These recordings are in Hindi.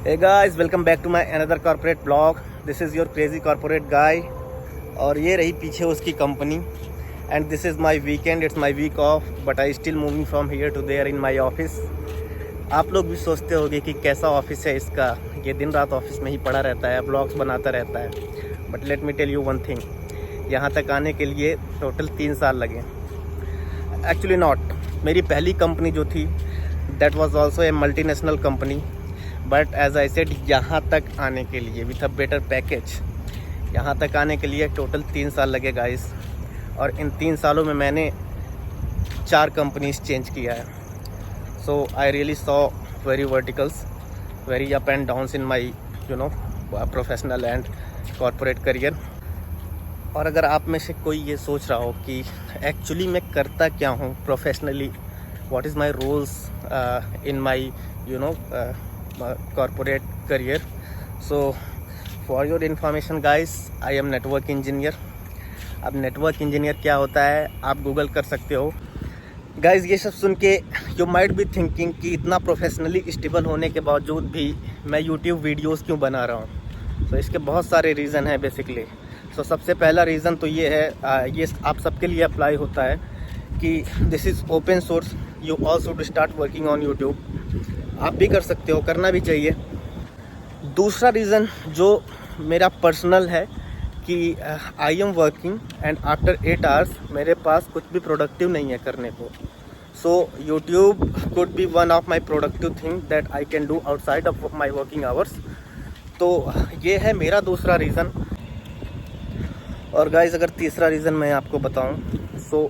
Hey guys, welcome back to my another corporate blog. This is your crazy corporate guy. और ये रही पीछे उसकी company. And this is my weekend, it's my week off, but I still moving from here to there in my office. आप लोग भी सोचते होंगे कि कैसा ऑफिस है इसका, ये दिन रात ऑफिस में ही पड़ा रहता है, ब्लॉग्स बनाता रहता है. But let me tell you one thing, यहाँ तक आने के लिए टोटल 3 साल लगे. Actually not. मेरी पहली कंपनी जो थी that was also a multinational company, but as I said यहाँ तक आने के लिए विथ अ बेटर पैकेज, यहाँ तक आने के लिए टोटल 3 साल लगे गाइस. और इन 3 सालों में मैंने 4 कंपनीज चेंज किया है. So I really saw very verticals, very up and downs in my professional and corporate career. और अगर आप में से कोई ये सोच रहा हो कि एक्चुअली मैं करता क्या हूँ professionally, what is my roles in my corporate career, so for your information guys, I am network engineer. अब नेटवर्क इंजीनियर क्या होता है आप गूगल कर सकते हो. गाइज ये सब सुन के यू माइट बी थिंकिंग कि इतना प्रोफेशनली स्टेबल होने के बावजूद भी मैं यूट्यूब वीडियोस क्यों बना रहा हूँ. तो इसके बहुत सारे रीज़न है बेसिकली. सो सबसे पहला रीज़न तो ये है, ये आप सबके लिए अप्लाई होता है कि this is open source, you all should start working on YouTube. आप भी कर सकते हो, करना भी चाहिए. दूसरा रीज़न जो मेरा पर्सनल है कि I am working and after 8 hours मेरे पास कुछ भी प्रोडक्टिव नहीं है करने को. So YouTube could be one of my productive thing that I can do outside of my working hours. तो ये है मेरा दूसरा रीज़न. और गाइज अगर तीसरा रीज़न मैं आपको बताऊं, सो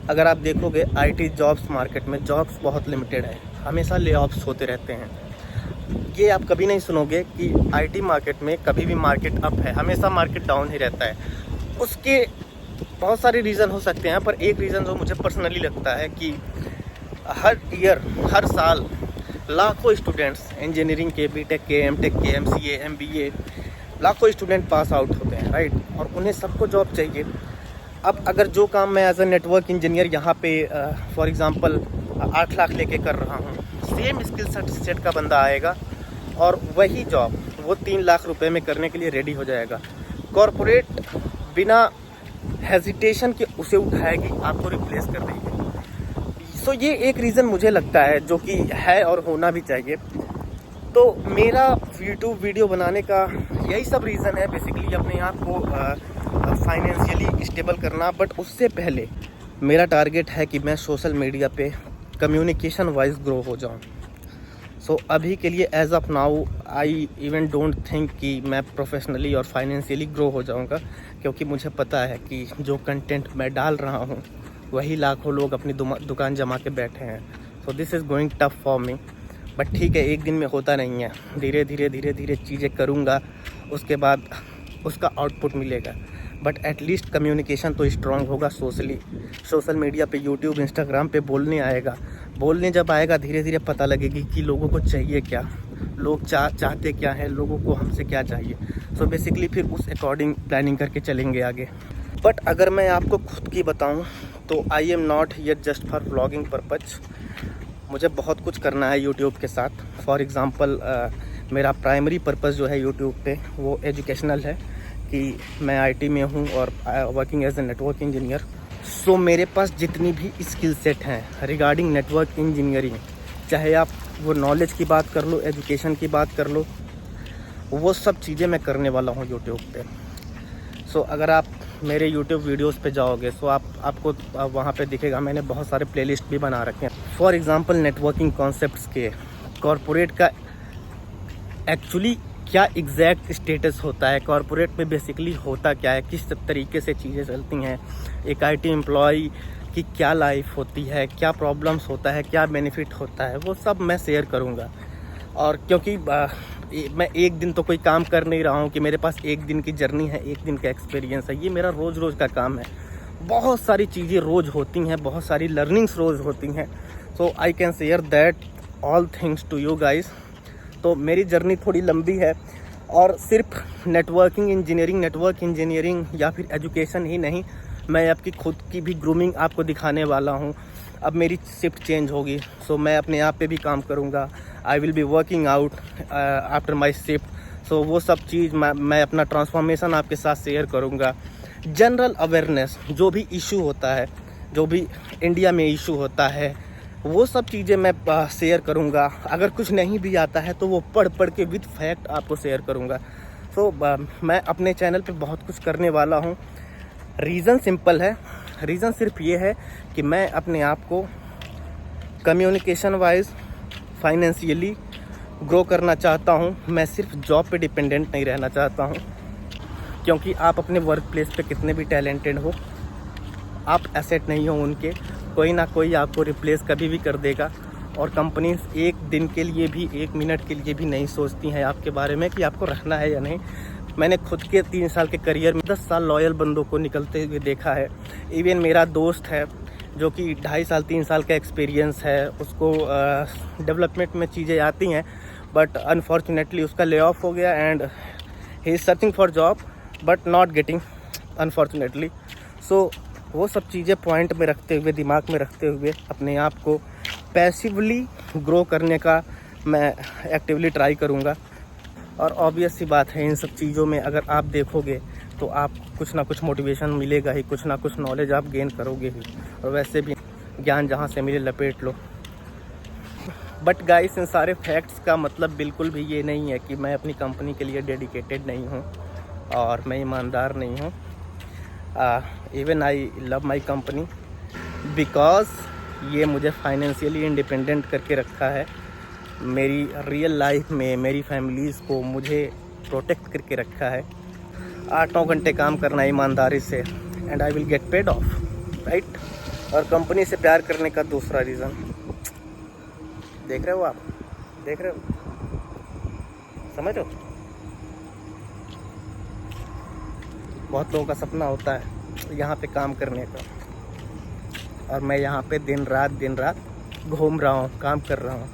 अगर आप देखोगे आईटी जॉब्स मार्केट में जॉब्स बहुत लिमिटेड है, हमेशा ले ऑफ्स होते रहते हैं. ये आप कभी नहीं सुनोगे कि आईटी मार्केट में कभी भी मार्केट अप है, हमेशा मार्केट डाउन ही रहता है. उसके बहुत सारे रीज़न हो सकते हैं, पर एक रीज़न जो मुझे पर्सनली लगता है कि हर ईयर हर साल लाखों स्टूडेंट्स इंजीनियरिंग के, बीटेक के, एमटेक के, एमसीए, एमबीए, लाखों स्टूडेंट पास आउट होते हैं, राइट. और उन्हें सबको जॉब चाहिए. अब अगर जो काम मैं एज ए नेटवर्क इंजीनियर यहाँ पे फॉर एग्ज़ाम्पल 8 लाख लेके कर रहा हूँ, सेम स्किल सेट का बंदा आएगा और वही जॉब वो 3 लाख रुपए में करने के लिए रेडी हो जाएगा. कॉरपोरेट बिना हेजिटेशन के उसे उठाएगी, आपको रिप्लेस कर देगी. सो ये एक रीज़न मुझे लगता है जो कि है और होना भी चाहिए. तो मेरा यूट्यूब वीडियो बनाने का यही सब रीज़न है बेसिकली, अपने आप को फाइनेंशियली स्टेबल करना. बट उससे पहले मेरा टारगेट है कि मैं सोशल मीडिया पे कम्युनिकेशन वाइज ग्रो हो जाऊं. सो अभी के लिए as of now I even don't think कि मैं प्रोफेशनली और फाइनेंशियली ग्रो हो जाऊंगा, क्योंकि मुझे पता है कि जो कंटेंट मैं डाल रहा हूं वही लाखों लोग अपनी दुकान जमा के बैठे हैं. So this is going tough for me. But ठीक है, एक दिन में होता नहीं है, धीरे धीरे चीज़ें करूँगा, उसके बाद उसका आउटपुट मिलेगा. बट एटलीस्ट कम्युनिकेशन तो स्ट्रॉन्ग होगा सोशली. सोशल मीडिया पे, यूट्यूब, इंस्टाग्राम पे बोलने आएगा. बोलने जब आएगा धीरे धीरे पता लगेगी कि लोगों को चाहिए क्या, लोग चाहते क्या है, लोगों को हमसे क्या चाहिए. सो बेसिकली फिर उस अकॉर्डिंग प्लानिंग करके चलेंगे आगे. बट अगर मैं आपको खुद की बताऊं तो I am not here just for vlogging purpose. मुझे बहुत कुछ करना है यूट्यूब के साथ. फॉर एग्ज़ाम्पल मेरा प्राइमरी पर्पज़ जो है यूट्यूब पे वो एजुकेशनल है कि मैं आईटी में हूँ और working as a network engineer. So मेरे पास जितनी भी स्किल सेट हैं रिगार्डिंग नेटवर्क इंजीनियरिंग, चाहे आप वो नॉलेज की बात कर लो, एजुकेशन की बात कर लो, वो सब चीज़ें मैं करने वाला हूँ यूट्यूब पे. सो अगर आप मेरे यूट्यूब वीडियोस पे जाओगे तो आपको वहाँ पे दिखेगा मैंने बहुत सारे प्लेलिस्ट भी बना रखे हैं. फॉर एग्ज़ाम्पल नेटवर्किंग कॉन्सेप्ट्स के, कॉरपोरेट का एक्चुअली क्या एग्जैक्ट स्टेटस होता है, कॉरपोरेट में बेसिकली होता क्या है, किस तरीके से चीज़ें चलती हैं, एक आईटी एम्प्लॉय की क्या लाइफ होती है, क्या प्रॉब्लम्स होता है, क्या बेनिफिट होता है, वो सब मैं शेयर करूँगा. और क्योंकि मैं एक दिन तो कोई काम कर नहीं रहा हूँ कि मेरे पास एक दिन की जर्नी है, एक दिन का एक्सपीरियंस है. ये मेरा रोज़ का काम है. बहुत सारी चीज़ें रोज़ होती हैं, बहुत सारी लर्निंग्स रोज़ होती हैं. So I can share that all things to you guys. तो मेरी जर्नी थोड़ी लंबी है और सिर्फ नेटवर्क इंजीनियरिंग या फिर एजुकेशन ही नहीं, मैं आपकी खुद की भी ग्रूमिंग आपको दिखाने वाला हूँ. अब मेरी शिफ्ट चेंज होगी, सो मैं अपने आप पे भी काम करूँगा, I will be working out after my shift. So वो सब चीज़ मैं अपना ट्रांसफॉर्मेशन आपके साथ शेयर करूँगा। जनरल अवेयरनेस, जो भी इशू होता है, जो भी इंडिया में इशू होता है, वो सब चीज़ें मैं शेयर करूँगा। अगर कुछ नहीं भी आता है तो वो पढ़ के विद फैक्ट आपको शेयर करूँगा। सो मैं अपने चैनल पे बहुत कुछ करने वाला हूँ। रीज़न सिंपल है, रीज़न सिर्फ ये है कि मैं अपने आप को कम्युनिकेशन वाइज फाइनेंशियली ग्रो करना चाहता हूँ। मैं सिर्फ जॉब पे डिपेंडेंट नहीं रहना चाहता हूँ, क्योंकि आप अपने वर्क प्लेस पे कितने भी टैलेंटेड हो, आप एसेट नहीं हो उनके। कोई ना कोई आपको रिप्लेस कभी भी कर देगा। और कंपनीज एक दिन के लिए भी, एक मिनट के लिए भी नहीं सोचती हैं आपके बारे में कि आपको रखना है या नहीं। मैंने खुद के 3 साल के करियर में 10 साल लॉयल बंदों को निकलते हुए देखा है। इवन मेरा दोस्त है जो कि 2.5 साल 3 साल का एक्सपीरियंस है, उसको डेवलपमेंट में चीज़ें आती हैं, बट अनफॉर्चुनेटली उसका ले ऑफ हो गया and he is searching for job but not getting, unfortunately. So वो सब चीज़ें पॉइंट में रखते हुए, दिमाग में रखते हुए अपने आप को पैसिवली ग्रो करने का मैं एक्टिवली ट्राई करूँगा। और ऑब्वियस सी बात है, इन सब चीज़ों में अगर आप देखोगे तो आप कुछ ना कुछ मोटिवेशन मिलेगा ही, कुछ ना कुछ नॉलेज आप गेन करोगे ही। और वैसे भी ज्ञान जहाँ से मिले लपेट लो। बट गाइस, इन सारे फैक्ट्स का मतलब बिल्कुल भी ये नहीं है कि मैं अपनी कंपनी के लिए डेडिकेटेड नहीं हूँ और मैं ईमानदार नहीं हूँ। Even I love my company because ये मुझे फाइनेंशियली इंडिपेंडेंट करके रखा है। मेरी रियल लाइफ में मेरी फैमिलीज़ को मुझे प्रोटेक्ट करके रखा है। 8-9 घंटे काम करना ईमानदारी से and I will get paid of, right. और कंपनी से प्यार करने का दूसरा रीज़न, देख रहे हो आप, देख रहे हो, समझ रहे हो। बहुत लोगों का सपना होता है यहाँ पे काम करने का, और मैं यहाँ पे दिन रात घूम रहा हूँ, काम कर रहा हूँ।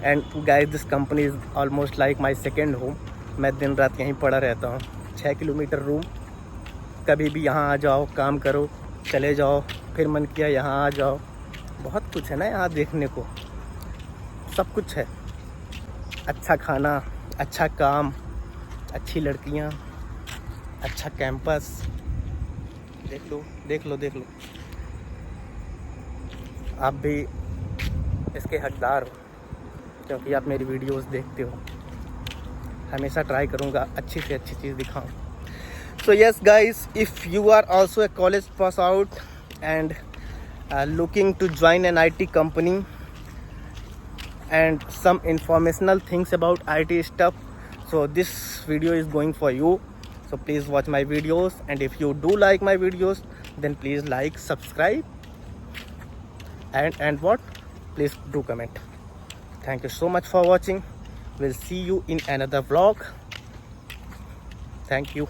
And guys, this company is almost like my second home. मैं दिन रात यहीं पड़ा रहता हूँ। 6 किलोमीटर रूम, कभी भी यहाँ आ जाओ, काम करो, चले जाओ, फिर मन किया यहाँ आ जाओ। बहुत कुछ है ना यहाँ देखने को, सब कुछ है। अच्छा खाना, अच्छा काम, अच्छी लड़कियाँ, अच्छा कैंपस। देख लो देख लो देख लो, आप भी इसके हकदार हो क्योंकि आप मेरी वीडियोस देखते हो। हमेशा ट्राई करूँगा अच्छी से अच्छी चीज़ दिखाऊँ। So yes guys, if you are also a college pass out and looking to join an IT company and some informational things about IT stuff, so this video is going for you. So please watch my videos, and if you do like my videos, then please like, subscribe, and what, please do comment. Thank you so much for watching. We'll see you in another vlog. Thank you.